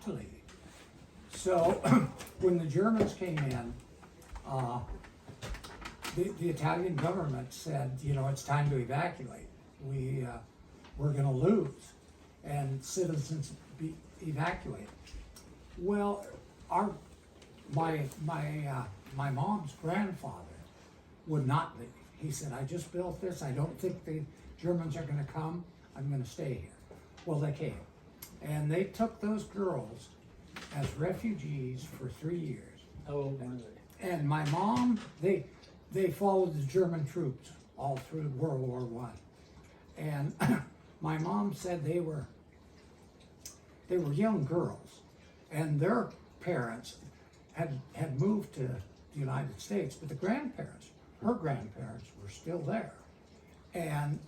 Italy. So when the Germans came in, the Italian government said, you know, it's time to evacuate. We're going to lose, and citizens be evacuated. Well, my mom's grandfather would not leave. He said, I just built this. I don't think the Germans are going to come. I'm going to stay here. Well, they came, and they took those girls as refugees for 3 years. How old were they? And my mom, they followed the German troops all through World War I. And my mom said they were young girls, and their parents had moved to the United States, but the grandparents, her grandparents, were still there. And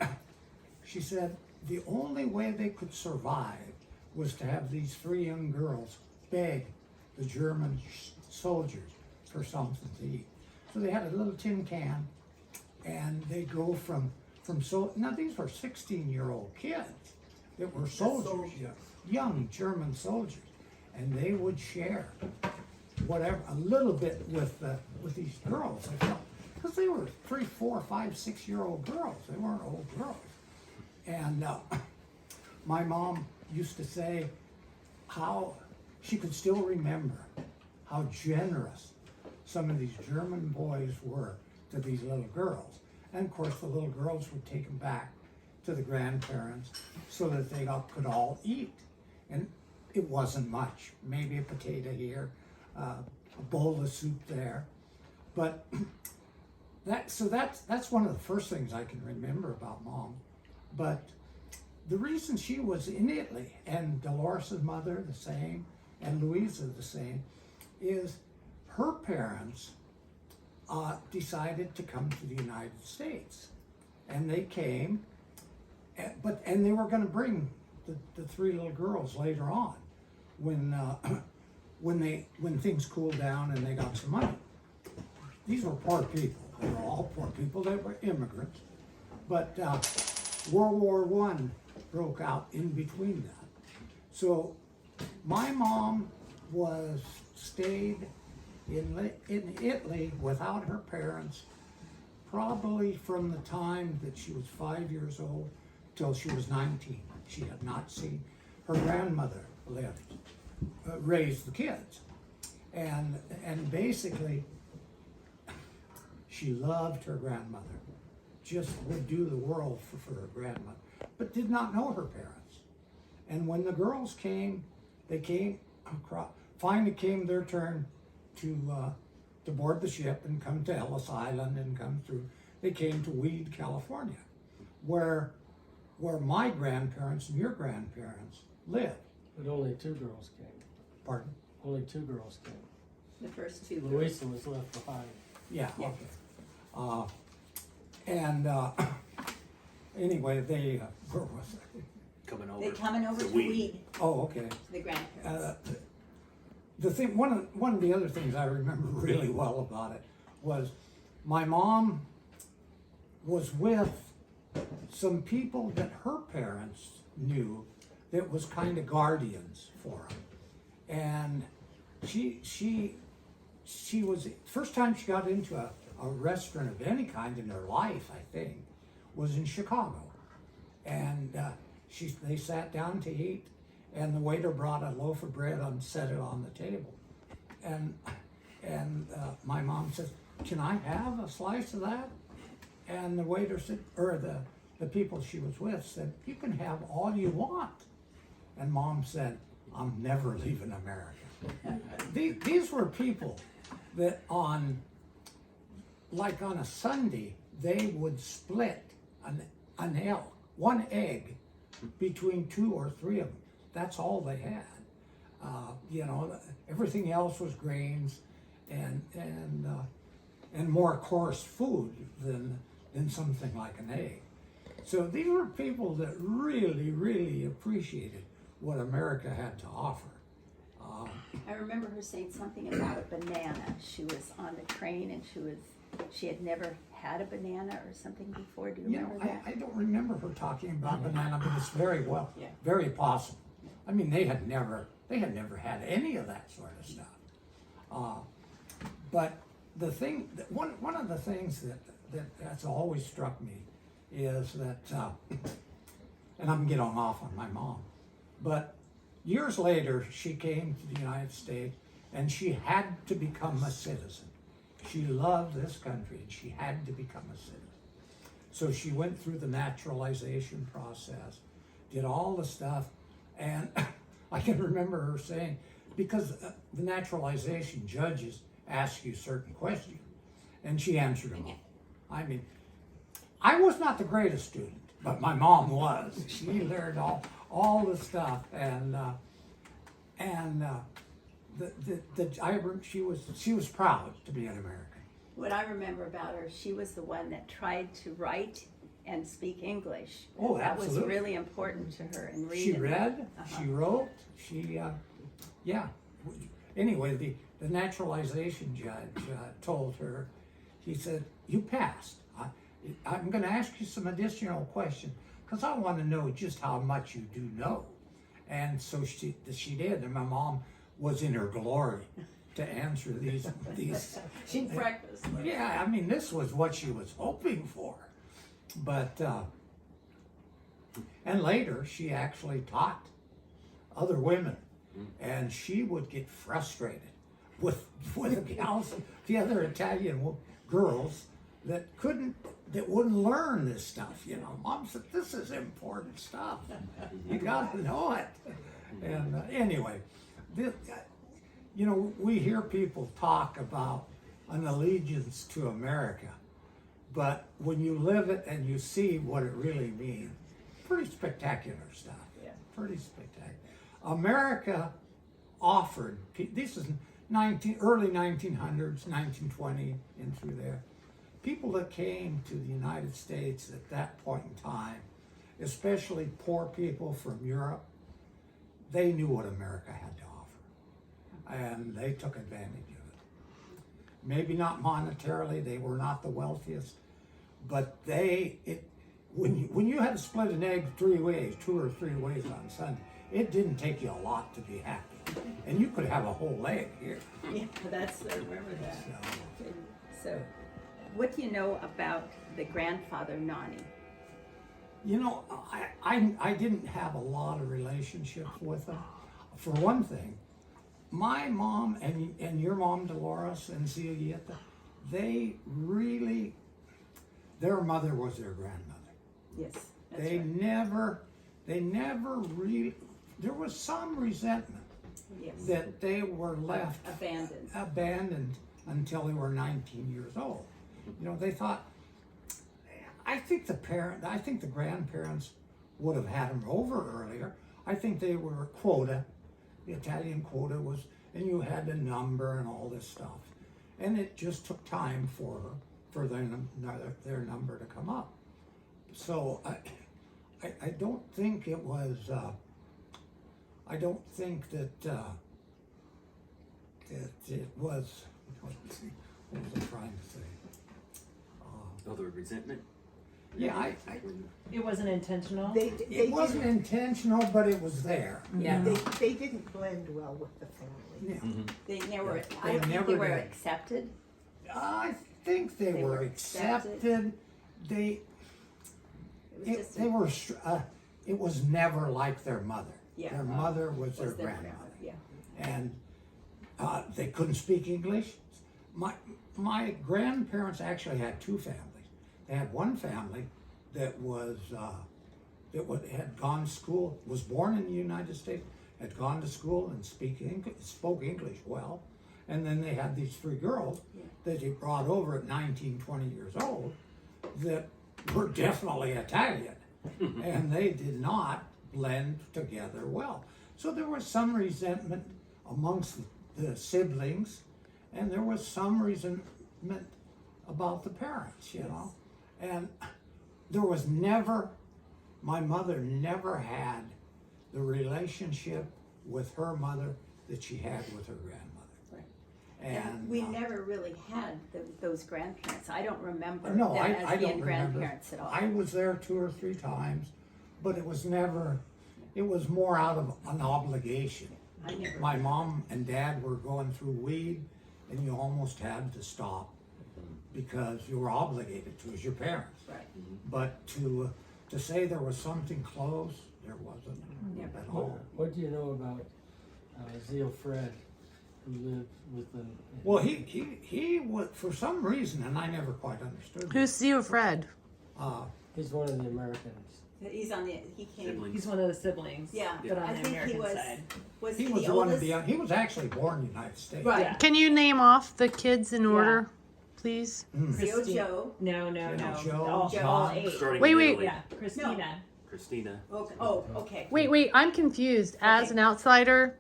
she said the only way they could survive was to have these 3 young girls beg the German soldiers for something to eat. So they had a little tin can, and they go from now these were 16-year-old kids that were soldiers, young German soldiers, and they would share whatever, a little bit with these girls. I felt, because they were 3, 4, 5, 6-year-old girls. They weren't old girls. And my mom used to say how she could still remember how generous some of these German boys were to these little girls. And of course, the little girls would take them back to the grandparents so that they could all eat. And it wasn't much, maybe a potato here, a bowl of soup there. But that's one of the first things I can remember about Mom. But the reason she was in Italy, and Dolores' mother the same, and Louisa the same, is her parents decided to come to the United States, and they came, and they were going to bring the 3 little girls later on, when things cooled down and they got some money. These were poor people. They were all poor people. They were immigrants, but World War I broke out in between that. So my mom stayed in Italy without her parents, probably from the time that she was 5 years old till she was 19. She had not seen her grandmother raise the kids, and basically she loved her grandmother, just would do the world for her grandmother, but did not know her parents. And when the girls came, they came across. Finally came their turn to board the ship and come to Ellis Island and come through. They came to Weed, California, where my grandparents and your grandparents lived. But only 2 girls came. Pardon? Only 2 girls came. The first 2 Louisa was left behind. Yeah. Yeah. Okay. Anyway, they where was it? They're coming over to Weed. Weed, Oh, okay. to the grandparents. The thing, one of the other things I remember really well about it was my mom was with some people that her parents knew that was kind of guardians for them. And she was, first time she got into a restaurant of any kind in her life, I think, was in Chicago. And they sat down to eat, and the waiter brought a loaf of bread and set it on the table. And my mom says, "Can I have a slice of that?" And the waiter said, or the people she was with said, "You can have all you want." And Mom said, "I'm never leaving America." These were people that on a Sunday, they would split one egg between 2 or 3 of them. That's all they had. Everything else was grains and more coarse food than something like an egg. So these were people that really, really appreciated what America had to offer. I remember her saying something about a banana. She was on the train and she had never had a banana or something before. Do you remember that? I don't remember her talking about banana, but it's very Yeah. very possible. I mean, they had They had never had any of that sort of stuff. But the thing, one of the things that's always struck me is that, and I'm getting off on my mom, but years later she came to the United States and she had to become a citizen. She loved this country and she had to become a citizen. So she went through the naturalization process, did all the stuff, and I can remember her saying, because the naturalization judges ask you certain questions, and she answered them all. I mean, I was not the greatest student, but my mom was. She learned all the stuff, she was proud to be an American. What I remember about her, she was the one that tried to write and speak English. Oh, That was absolutely. really important to her, and read. She and- read, Uh-huh. she wrote, yeah. Anyway, the naturalization judge told her, he said, you passed. I'm going to ask you some additional questions because I want to know just how much you do know. And so she did, and my mom was in her glory to answer these. She practiced. Yeah, I mean, this was what she was hoping for. But, and later she actually taught other women, and she would get frustrated with the gals, the other Italian girls that wouldn't learn this stuff. You know, Mom said, this is important stuff. You got to know it. And anyway, you know, we hear people talk about an allegiance to America, but when you live it and you see what it really means, pretty spectacular stuff. Yeah. Pretty spectacular. America offered, this is early 1900s, 1920, and through there, people that came to the United States at that point in time, especially poor people from Europe, they knew what America had to offer, and they took advantage of it. Maybe not monetarily, they were not the wealthiest, but when you had to split an egg 3 ways, 2 or 3 ways on Sunday, it didn't take you a lot to be happy. And you could have a whole egg here. Yeah, I remember that. So, So, what do you know about the grandfather, Nani? you know, I didn't have a lot of relationships with them. For one thing, my mom and your mom, Dolores, and Zieta, their mother was their grandmother. Yes, that's They right. never really, there was some resentment Yes. that they were left Abandoned. until they were 19 years old. You know, they thought, I think the grandparents would have had them over earlier. I think they were quota, the Italian quota was, and you had a number and all this stuff. And it just took time for their number to come up. So I don't think it was, I don't think that it was, what was I trying to say? Oh, the resentment? Yeah, It wasn't intentional. it wasn't intentional, but it was there. Yeah. They didn't blend well with the family. Yeah. They never. They I don't think never they were did. accepted. I think they They were were accepted. It was just They were. It was never like their mother. Yeah. Their mother was their was their grandmother, Yeah. and they couldn't speak English. My grandparents actually had 2 families. They had one family that had gone to school, was born in the United States, had gone to school and spoke English well, and then they had these 3 girls that they brought over at 19, 20 years old that were definitely Italian, and they did not blend together well. So there was some resentment amongst the siblings, and there was some resentment about the parents, you know. And there was my mother never had the relationship with her mother that she had with her grandmother. Right. And we never really had those grandparents. I don't remember no, them I as don't being remember. grandparents at all. I was there 2 or 3 times, but it was more out of an obligation I never. my mom and dad were going through weed, and you almost had to stop because you were obligated to as your parents. Right. But to say there was something close, there wasn't Never. at What, all. what do you know about Zeal Fred, who lived with them? Well, he was, for some reason, and I never quite understood. Who's Theo Fred? He's one of the Americans. He's on the, he came, Siblings. He's one of the siblings. yeah, But on I the think he American was, side. was He he was the one of oldest? the. He was actually born in the United States. Right. Yeah. Can you name off the kids in order, please? Theo Christine- Joe. No, Joe, all John. 8. Starting Wait, in wait. Italy. Yeah, Christina. Christina. Okay. Oh, okay. Wait, I'm confused. As Okay. an outsider,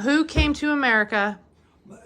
who came to America?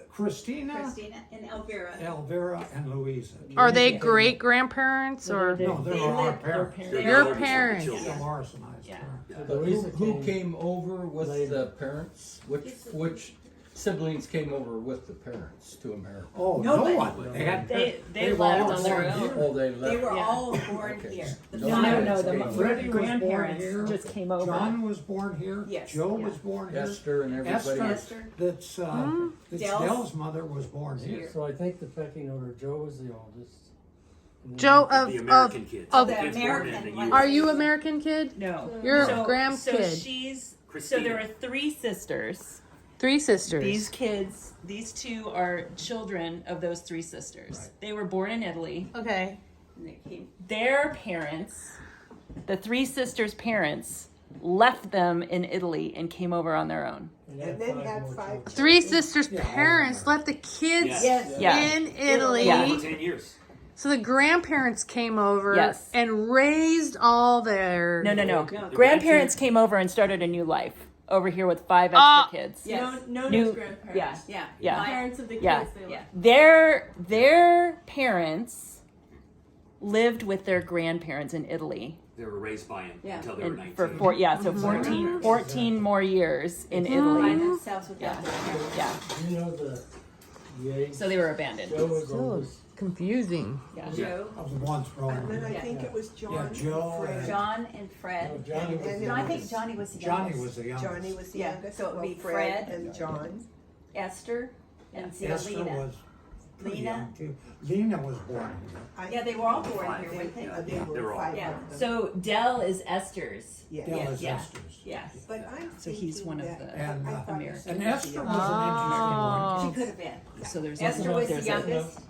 Christina, Christina and Elvira. Elvira, and Louisa. Are they great grandparents or? No, They they're our lived- parents. Their They're Your brothers, like parents. the children. The Morrisonized Yeah. parents. So Louisa Who came over with later. the parents? Which siblings came over with the parents to America? Oh, Nobody. no one. They had. They were left all on their born own. here. Oh, they They left. were Yeah. all born Okay. here. The No, father- No, Freddie the was born grandparents here. just came over. John was born here. Yes. Joe Yeah. was born here. Esther and everybody. Esther. That's Dell's- Dell's mother was born here. So I think the pecking order, Joe was the oldest. And then- Joe The American kids. of- The The kids born in American the one. US. Are you American kid? No. You're a So grandkid. she's. Christina. So there are 3 sisters. 3 sisters. These kids, these 2 are children of those 3 sisters. Right. They were born in Italy. Okay. And they came. Their parents, the 3 sisters' parents, left them in Italy and came over on their own. And then had more 5 children. 3 sisters' Yeah, all parents American. left the kids Yes. Yeah. in Italy. Yeah. For 10 years. So the grandparents came over Yes. and raised all their. No. No. Grandparents came over and started a new life over here with 5 extra Ah. kids. Yes. Known New- as grandparents. Yeah. Yeah. Yeah. My- Parents of the kids. Yeah. They Yeah. left. Their parents lived with their grandparents in Italy They were raised by him Yeah. until they were and 19. for 14 more years in By Italy. themselves without their parents. Yeah. Do you know the age? So they were abandoned. Joe was So oldest. confusing. Yeah. Joe, Of the ones growing And then here. I think it was John Yeah, Joe and Fred. John and Oh, Fred. Johnny was And the No, I think youngest. Johnny was the Johnny youngest. was the youngest. Johnny was the Yeah, youngest. so it'd be well, Fred Fred. and John. Esther and Esther Zelina. was pretty Lena. young too. Lena was born here. Yeah, they were all born here, They, weren't they? they Yeah, were they were all- 5 Yeah. of them. So Dell is Esther's. Yeah. Dell is yeah. Esther's. Yeah. But I'm So he's thinking one of that- the And, I thought Americans. And Esther Esther was was Oh. She could have been. So there's Esther was the there's youngest.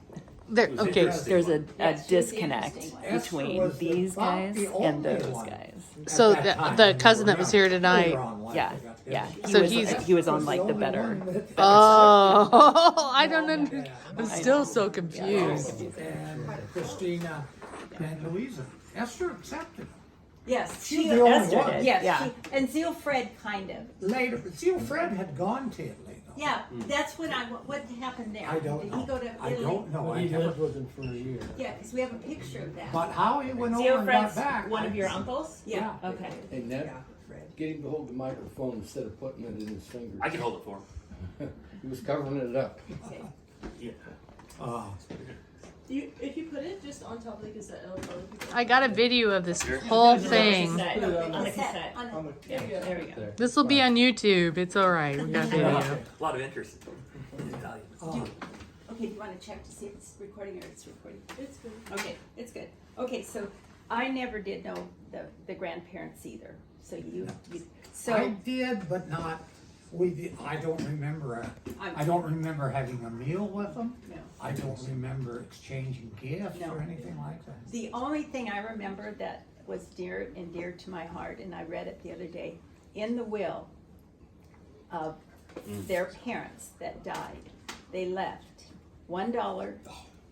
There, It was okay. interesting. there's a Yeah, she was the disconnect interesting one. Esther between was these about guys the and only those one. guys. So At that the- time, the they cousin were that was here later tonight. on life Yeah, they got yeah. together. He So was he's- he was on Was like the only better. one that- Oh, I don't Mom and know. Dad. I'm still so confused. And Christina and Louisa. Esther accepted. Yes. She was the only Esther one. did. Yes, Yeah. she, and Zeal Fred kind of. Later, Theo Fred had gone to Italy though. Yeah, that's what what happened there. I don't Did know. he go to I Italy? don't know. But I he never, lived with him for a year. Yeah, because we have a picture of that. but how he went over Theo and got Fred's back. one I- of your uncles? Yeah. Okay. Hey, Ned, Yeah, Fred. get him to hold the microphone instead of putting it in his fingers. I can hold it for him. He was covering it up. Okay. Yeah. If you put it just on top of the cassette, it'll probably be. I got a video of this whole thing. On the Cassette, cassette. on the- There we go. This will be on YouTube. It's all right. We got video. A lot of interest in Italian. Okay, do you want to check to see if it's recording or it's recording? It's good. Okay, it's good. Okay, so I never did know the grandparents either. So you I so did, but not. We did, I don't remember. I don't remember having a meal with them. no. I don't remember exchanging gifts No. or anything like that. The only thing I remember that was dear and dear to my heart, and I read it the other day, in the will of their parents that died, they left $1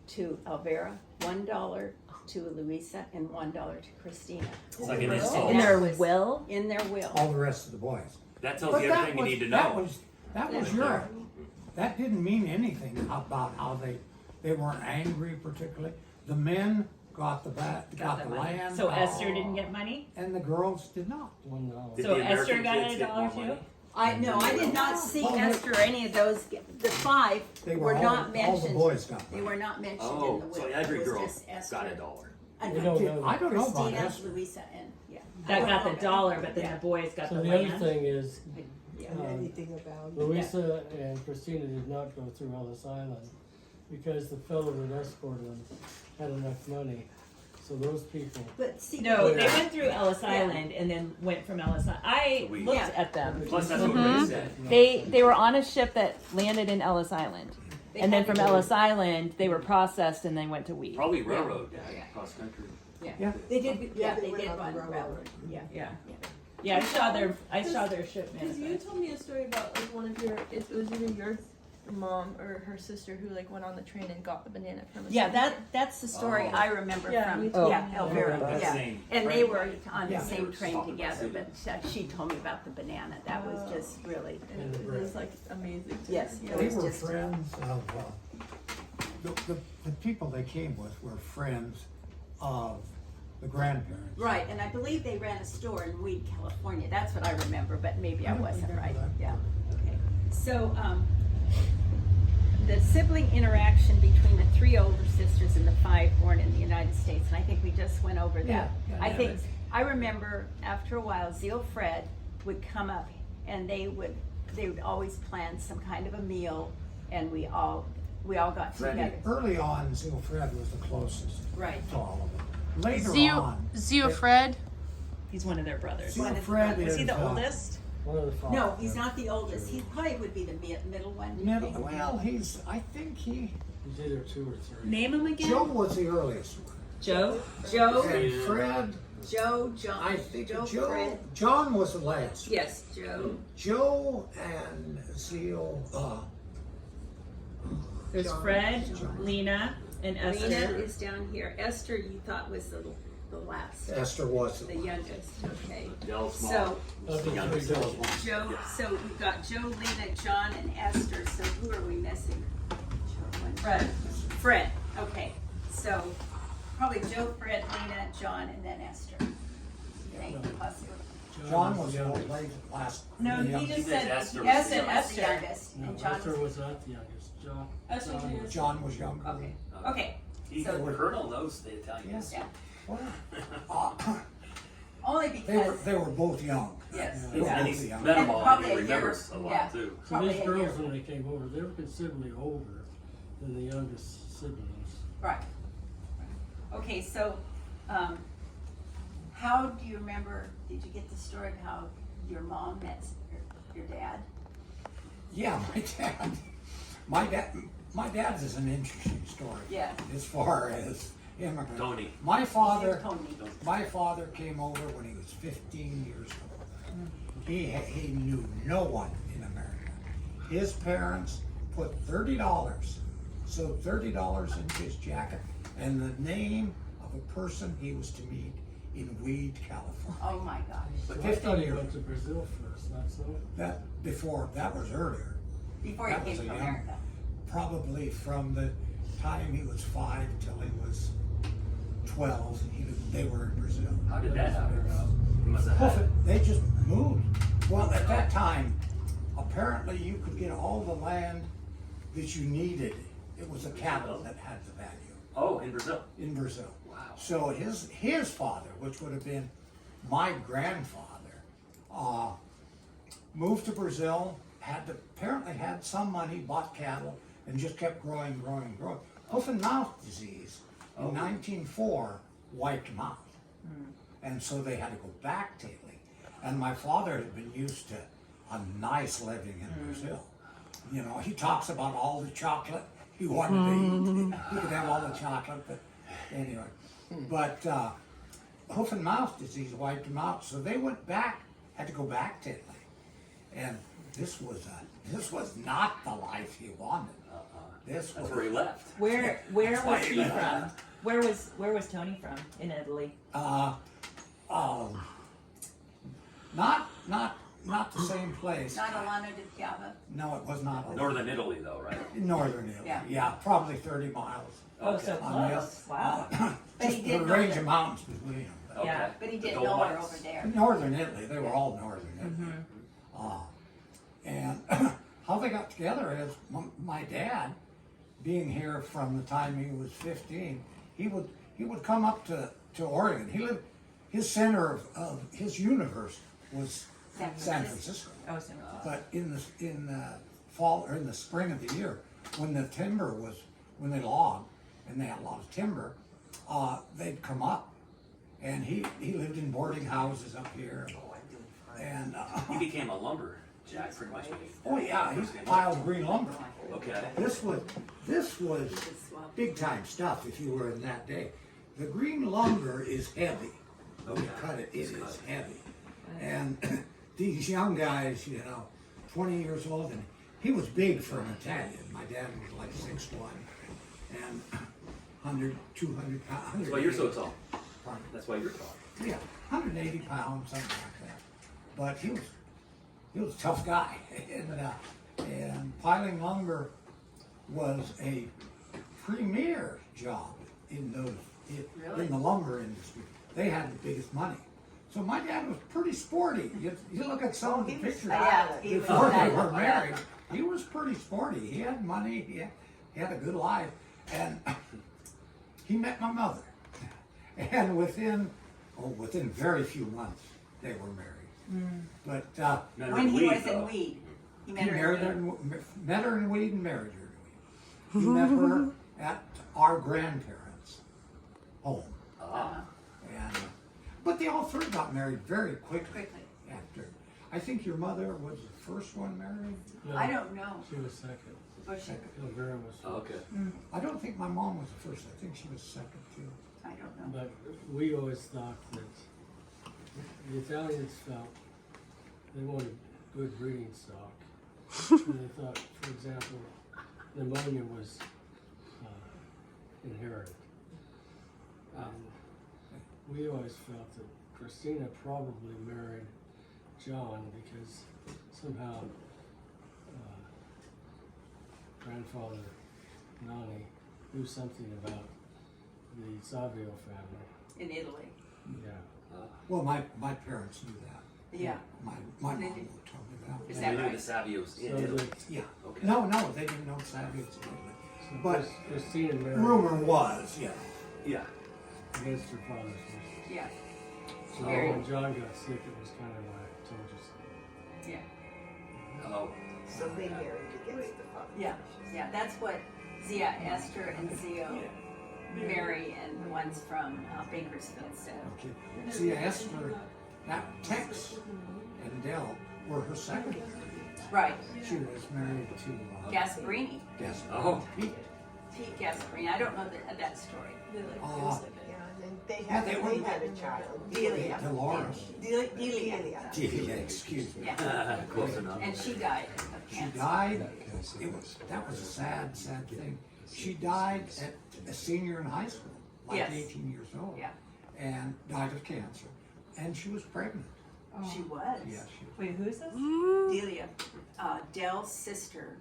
to Elvira, $1 to Louisa, and $1 to Christina. It's like an And insult. In that their was will? In their will. All the rest of the boys. That tells But you everything you need to know. That was Europe. That didn't mean anything about how they weren't angry particularly. The men got the land. So Esther didn't get money? And the girls did not. $1. Did So the Esther American got kids a get dollar more too? money? I did not see Oh, Esther or any of those. The 5 They were all, not all the mentioned. boys got They money. were not mentioned in Oh, the will. so It every was girl just Esther. got a dollar. And We don't know. I don't know about Christina, Esther. Louisa, and yeah. That got the dollar, but then Yeah. the boys got So the the other land. thing is, anything about it. Louisa and Christina did not go through Ellis Island because the fellow that escorted them had enough money. So those people, But see. No, the- they went through Ellis Island and then went from Ellis Island. I We- looked Yeah. at them. Plus, that's what Mhm. Ray said. They were on a ship that landed in Ellis Island, they and then had from to go- Ellis Island they were processed and then went to Weed. Probably railroad Yeah. cross country. Yeah. They did, Yeah, yeah, they they went did on the run railroad. railroad, yeah. Yeah, yeah. I saw their ship Because you manifest. told me a story about like one of your, it was either your mom or her sister who like went on the train and got the banana from a Yeah, stranger. that's the story Oh. I remember Yeah, from, me too. yeah, Elvira, That's yeah. same. And they were on the Yeah. same train Talking together, about but she told me about the banana, that was Oh. just really, And it was like amazing. To Yes, hear. it They was were just- friends of, the people they came with were friends of the grandparents. right, and I believe they ran a store in Weed, California, that's what I remember, but maybe I I don't wasn't remember right, that. yeah, okay. So, the sibling interaction between the 3 older sisters and the 5 born in the United States, and I think we just went over that. Yeah, yeah. I think, I remember after a while, Zeal Fred would come up and they would always plan some kind of a meal and we all got together. Early on, Zio Fred was the closest Right. to all of them. Later on, Zio Fred. He's one of their brothers. Zio One of the Fred brothers. is Was he the oldest? one of the fathers. No, he's not the oldest, he probably would be the middle one. do you middle, think? well, I think He's either 2 or 3. Name him again. Joe was the earliest one. Joe. Joe, And Fred, John, I think Joe, Joe, Fred. John was the last. Yes, Joe. Joe and Zio, There's John. Fred, John. Lena, and Esther. Lena is down here. Esther, you thought was the last, Esther was the youngest, okay. Del Small. So, Of the Youngest 3 Del girls. Small. Joe, so we've got Joe, Lena, John, and Esther, so who are we missing? Fred. Fred, okay, so probably Joe, Fred, Lena, John, and then Esther. You think possibly? John was the old last. No, the he youngest. just said said Esther Esther. Esther was the Esther. youngest, No, and John Esther was, was not the youngest. John. Esther John Jr. was- John was younger. okay, okay, He, So- the Colonel knows the Italians. Yes. yeah, Well, only because, they were both young. yes. They were And both he's young. met them And all, and probably he a year, remembers a yeah. lot too. So Probably these a girls, year. when they came over, they were considerably older than the youngest siblings. Right. Okay, so, how do you remember, did you get the story of how your mom met your dad? Yeah, my dad's is an interesting story. Yeah. As far as immigrant. Tony. My father, Tony. my father came over when he was 15 years old. He knew no one in America. His parents put $30, so $30 in his jacket, and the name of a person he was to meet in Weed, California. Oh my gosh. So I 15 thought he years. went to Brazil first, not so? That was earlier. Before That he was came a to young- America. Probably from the time he was 5 till he was 12, they were in Brazil. How did that happen? He must have Well, had. they just moved. Well, at that time, apparently you could get all the land that you needed. It was the cattle that had the value Oh, in Brazil. in Brazil. Wow. So his father, which would have been my grandfather, moved to Brazil, apparently had some money, bought cattle, and just kept growing. Hoof and mouth disease in 1904 wiped him out. And so they had to go back to Italy. And my father had been used to a nice living in Brazil. You know, he talks about all the chocolate he wanted to eat. He could have all the chocolate, but anyway. But hoof and mouth disease wiped him out, so they went back, had to go back to Italy. And this was not the life he wanted. This That's was where he left. Where That's why was he he left. from? Where was Tony from in Italy? not the same place. Not Alano de Piava. No, it was not. Northern Italy, though, right? Northern Italy. Yeah. Yeah, probably 30 miles. Oh, so on the close. up- Wow. But he Just did the know range that- of mountains between them. Okay. Yeah. But he The didn't know her Dolomites. over there. Northern Italy, they were all northern Italy. And how they got together is my dad, being here from the time he was 15, he would come up to Oregon. His center of his universe was San Francisco. Oh, San Francisco. But in the fall or in the spring of the year, when the timber was, when they logged and they had a lot of timber, they'd come up, and he lived in boarding houses up here, and He became a lumberjack pretty much. oh yeah, he piled green lumber. Okay. This was big time stuff if you were in that day. The green lumber is heavy. When you cut it, it is heavy. And these young guys, 20 years old, and he was big for an Italian. My dad was like 6'1", and 100, 200 pounds. That's why you're so tall. Pardon? That's why you're tall. Yeah, 180 pounds, something like that. But he was a tough guy, and piling lumber was a premier job in in the lumber industry. They had the biggest money. So my dad was pretty sporty. You look at some of the pictures he was before they that- were married. He was pretty sporty. He had money. He had a good life, and he met my mother. And within very few months, they were married. But When he was in Weed. He met he her married her, met her in Weed and married her in Weed. He met her at our grandparents' home. And, but they all three got married very quickly after. I think your mother was the first one married. No, I don't know. She was second. Was she? Elvira was Oh, first. okay. I don't think my mom was the first. I think she was second too. I don't know. But we always thought that the Italians felt they wanted good breeding stock. And they thought, for example, pneumonia was inherited. We always felt that Christina probably married John because somehow grandfather Nani knew something about the Savio family. In Italy. Yeah. Well, my parents knew that. Yeah. My mom They told did. me that. Is They that knew right? the Savios in So Italy. that Yeah. Okay. No, they didn't know Savios. so But Christina married rumor was, Yeah. against her father's wishes. Yeah. So Very. when John got sick, it was kind of like, I told you so. Yeah. Oh. So they married against the father. Yeah. Yeah. That's what Zia, Esther, and Zio marry, and the ones from Bakersfield said. Okay. See, Esther, that Tex and Dell were her second marriage. Right. She was married to Gasparini. Gaspar. Oh. Pete. Pete Gasparini. I don't know that story. Yeah, and then they had a child. Delia. Dolores. Delia. Delia, excuse me. Yeah. Close enough. And she died of She cancer. died. That was a sad thing. She died at a senior in high school, like Yes. 18 years old. Yeah. And died of cancer. And she was pregnant. She was. Yes, she was. Wait, who's this? Delia. Dell's sister.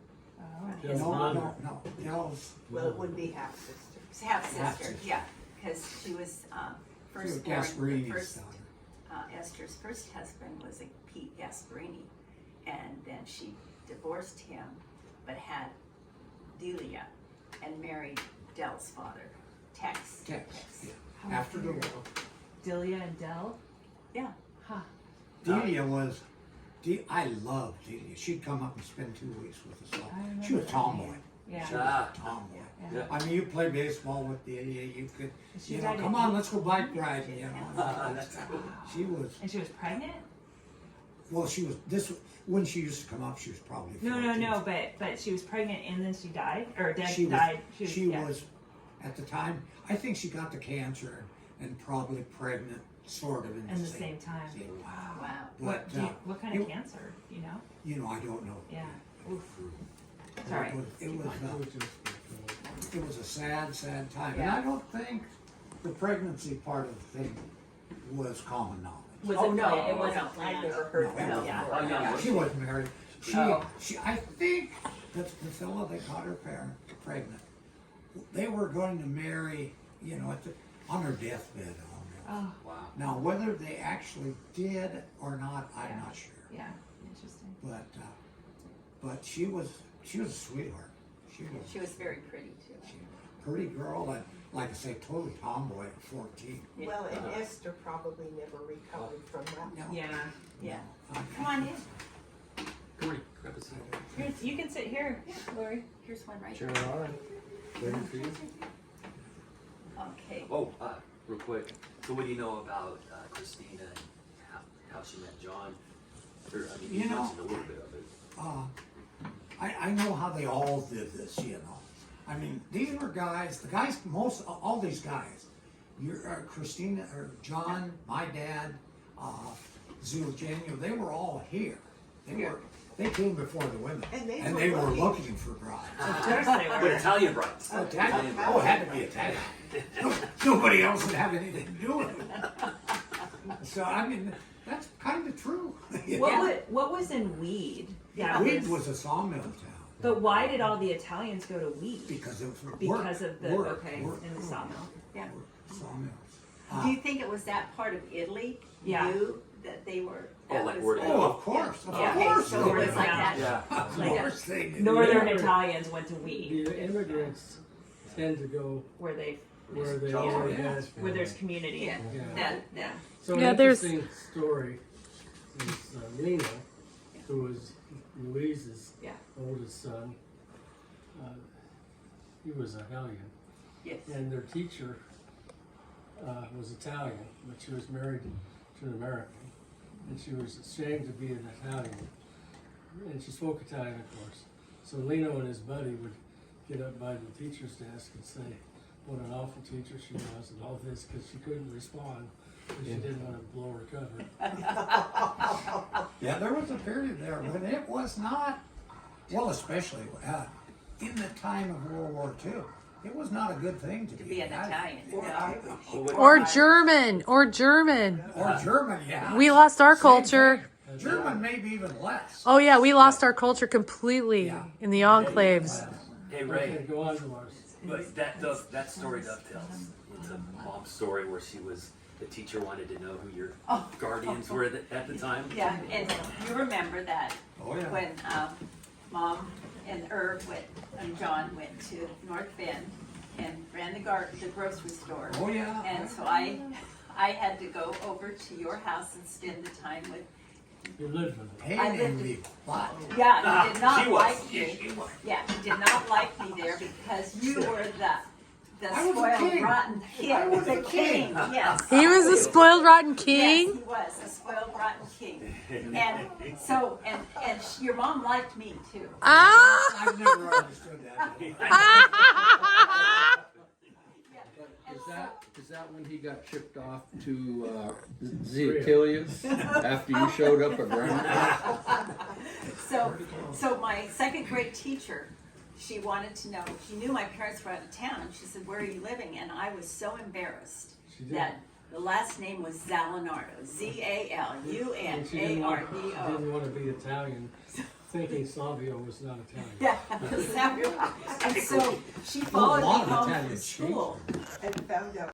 Dell's No, mother. no. Dell's Well, it would be half sister. Half sister. Half-sister. Yeah. Because she was she was first born. Gasparini's First, daughter. Esther's first husband was a Pete Gasparini, and then she divorced him, but had Delia, and married Dell's father, Tex. Tex. Yeah. After the war. Delia and Dell? Yeah. Delia was, I loved Delia. She'd come up and spend 2 weeks with us all. I remember She was a that tomboy. name. Yeah. She was Ah. a tomboy. Yeah. I mean, you play baseball with Delia, you could, She you know, died come at on, let's go bike riding, you know. That's cool. She was, And she was pregnant? well, she was, when she used to come up, she was probably 14. No, but she was pregnant and then she died? Or dad She was, died? she yeah. was, at the time, I think she got the cancer and probably pregnant, sort of in In the the same. same time. Wow. What, But, what kind of it- cancer, you know? you know, I don't know. Yeah. Oof. Sorry. It was, It was just it was a sad time. And Yeah. I don't think the pregnancy part of the thing was common knowledge. Was Oh, it, no, it wasn't no, planned. I never heard No, that. no, Yeah. How young was She she? wasn't married. Oh. I think that the fellow that got her pregnant, they were going to marry, you know, on her deathbed. Oh, Wow. Now, whether they actually did or not, I'm Yeah. not sure. yeah. Interesting. But she was a sweetheart. She was very pretty too. Pretty girl, and like I say, total tomboy at 14. Well, and Esther probably never recovered from that. No, Yeah. Yeah. Come on in. Come on, grab a seat. You can sit here, Lori. Here's one right Sure, there. all right. Ready for you? Okay. Oh, real quick. So what do you know about Christina and how she met John? Or, I mean, you You know- mentioned a little bit of it. I know how they all did this, you know. I mean, these were guys, all these guys, Christina, or John, my dad, Eugenio, they were all here. They came before the women, And they and were they were looking. looking for brides. But Italian brides. Italian, oh, it had to be Italian. Nobody else would have anything to do with it. So, I mean, that's kind of true. What was in Weed? Weed was a sawmill town. But why did all the Italians go to Weed? Because it was work. Because of the work, okay work, in the work, sawmill. Yeah. Sawmills. Do you think it was that part of Italy Yeah. knew that they were? Oh, that like was word of the- Oh, of course, of Yeah. course. So it was like that. Yeah. Of Like course they did. Northern Yeah. Italians went to Weed, The immigrants tend to go where they where they John's already yeah. has where there's family. community. Yeah. Yeah. That. So Yeah, an there's- interesting story is Lena, who was Louise's Yeah. oldest son. He was a hellion, Yes. and their teacher was Italian, but she was married to an American, and she was ashamed to be an Italian, and she spoke Italian, of course. So Leno and his buddy would get up by the teacher's desk and say what an awful teacher she was and all this, because she couldn't respond because she didn't want to blow her cover. Yeah, there was a period there when it was not, well, especially in the time of World War II, it was not a good thing to Be an Italian. Yeah. Or German. Or German. Or German, yeah. We lost our culture. German maybe even less. Oh yeah, we lost our culture completely Yeah. in the enclaves. Hey, Okay, Ray, go on, Dolores. but that story dovetails into Mom's story where the teacher wanted to know who your guardians were at the time. Yeah, and you remember that Oh, yeah. when Mom and Irv and John went to North Bend and ran the grocery store. Oh, yeah. And so I had to go over to your house and spend the time with. You lived with it. I Pain lived in the butt. Yeah, he did not she was. like me. Yeah, he did not like me there because you were the I was a spoiled king. rotten kid. I was the a king. Yes. He was a spoiled rotten Yes, king. he was a spoiled rotten king. And so, and your mom liked me too. Ah! I've never understood that. Is that when he got shipped off to Zeachelius after you showed up at Grandma? So my second grade teacher, she wanted to know, she knew my parents were out of town. She said, "Where are you living?" And I was so embarrassed She did. that the last name was Zalinardo, And she didn't Zalinardo. want to be Italian, thinking Savio was not Italian. Yeah, and so she followed lot me of home Italian from school. And found out